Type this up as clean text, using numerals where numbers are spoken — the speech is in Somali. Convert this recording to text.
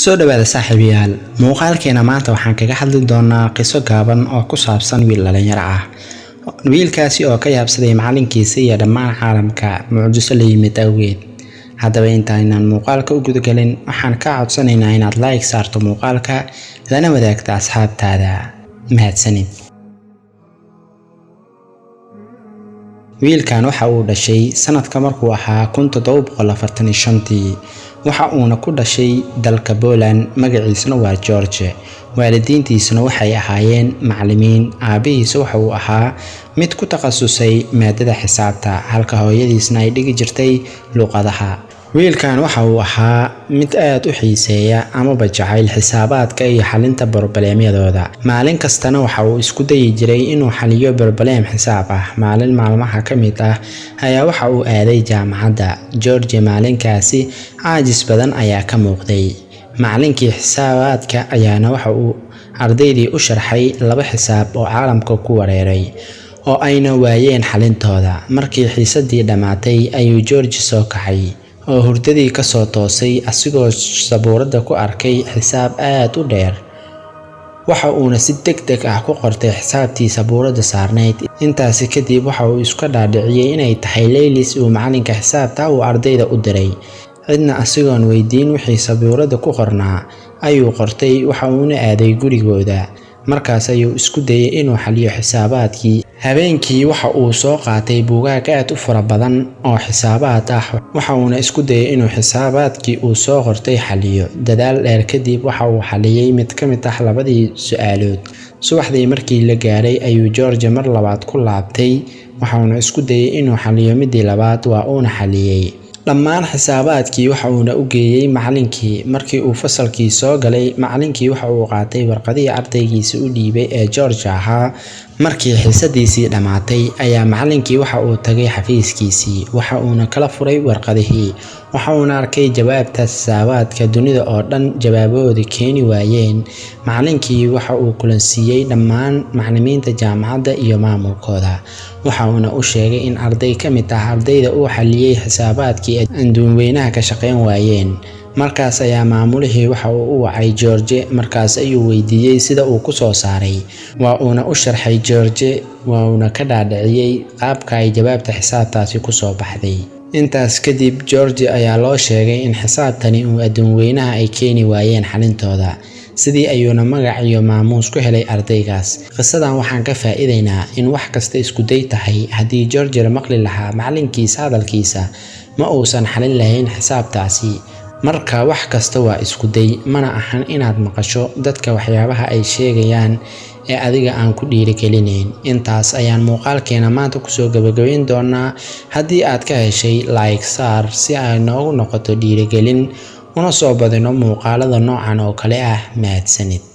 soo dhawaada saaxiibayaal muuqaalkeena maanta waxaan kaga hadli doonaa qiso gaaban oo ku saabsan wiil dhalinyaro ah. wiilkaasi oo ka yaabsaday macalinkiisa iyo dhammaan caalamka mucjiso la yimid awgeed. haddaba intaanaan muuqaalka u gudagelin waxaan ka codsanaynaa inaad like saarto muuqaalka lana wadaagto asxaabtaada. mahadsanid. wiilkan waxa uu dhashay sanadka markuu ahaa 1745 waxa uuna ku dhashay dalka Poland. magaciisuna waa George. waalidiintiisuna waxay ahaayeen macallimiin. aabihiisa waxa uu ahaa mid ku takhasusay maadada xisaabta halka hooyadiisna ay dhigi jirtay luqadaha. wiilkan waxa uu ahaa mid aad u xiiseeya ama jacayl xisaabaadka iyo xalinta barobaleemyadooda. maalin kastana waxa uu isku dayi jiray inuu xaliyo barobaleem xisaab ah. maalin maalmaha ka mid ah ayaa waxa uu aaday jaamacadda. George maalinkaasi caajis badan ayaa ka muuqday. macallinkii xisaabaadka ayaana waxa uu ardaydii u sharxay laba xisaab oo caalamka ku wareeray oo ayna waayeen xalintooda. markii xiisadii dhamaatay ayuu George soo kacay oo hurdadii ka soo toosay asigoo sabuurada ku arkay xisaab aad u dheer. waxa uuna si degdeg ah ku qortay xisaabtii sabuurada saarneyd. intaasi kadib waxa uu isku dhaadhiciyay inay tahay laylis uu macalinka xisaabta uu ardayda u diray. cidna asigoon weydiin wixii sabuurada ku qornaa ayuu qortay. waxa uuna aaday gurigooda. markaas ayuu isku dayay inuu xaliyo xisaabaadkii. habeenkii waxa uu soo qaatay buugaag aad u fara badan oo xisaabaad ah. waxa uuna isku dayay inuu xisaabaadkii uu soo qortay xaliyo. dadaal dheer kadib waxa uu xaliyay mid ka mid ah labadii su'aalood. subaxdii markii la gaaray ayuu George mar labaad ku laabtay. waxa uuna isku dayay inuu xaliyo midii labaad waa uuna xaliyay dhammaan xisaabaadkii. waxa uuna u geeyay macallinkii. markii uu fasalkii soo galay macallinkii waxa uu qaatay warqadii ardaygiisa u dhiibay ee George ahaa. markii xiisadiisii dhamaatay ayaa macallinkii waxa uu tagay xafiiskiisii. waxa uuna kala furay warqadihii. waxa uuna arkay jawaabta xisaabaadka dunida oo dhan jawaabahoodii keeni waayeen. macallinkii waxa uu kulansiiyay dhammaan macallimiinta jaamacadda iyo maamulkooda. waxa uuna u sheegay in arday ka mid ah ardayda uu xaliyay xisaabaadkii adduunweynaha ka shaqeyn waayeen. markaas ayaa maamulihii waxa uu u wacay George. markaas ayuu weydiiyay sida uu ku soo saaray. waa uuna u sharxay George. waa uuna ka dhaadhiciyay qaabka ay jawaabta xisaabtaasi ku soo baxday. intaas kadib George ayaa loo sheegay in xisaabtani uu adduunweynaha ay keeni waayeen xalintooda. sidii ayuuna magac iyo maamuus ku helay ardaygaas. qisadan waxaan ka faa'iideynaa in wax kasta isku day tahay. haddii George la maqli lahaa macalinkiisa hadalkiisa ma uusan xalin lahayn xisaabtaasi. marka wax kasta waa isku day. mana ahan inaad maqasho dadka waxyaabaha ay sheegayaan ee adiga aan ku dhiirigelinayn. intaas ayaan muuqaalkeena maanta kusoo gabagabayn doonaa. haddii aad ka heshay like saar si ay noogu noqoto dhiirigelin una soo badino muuqaalada noocan oo kale ah. mahadsanid.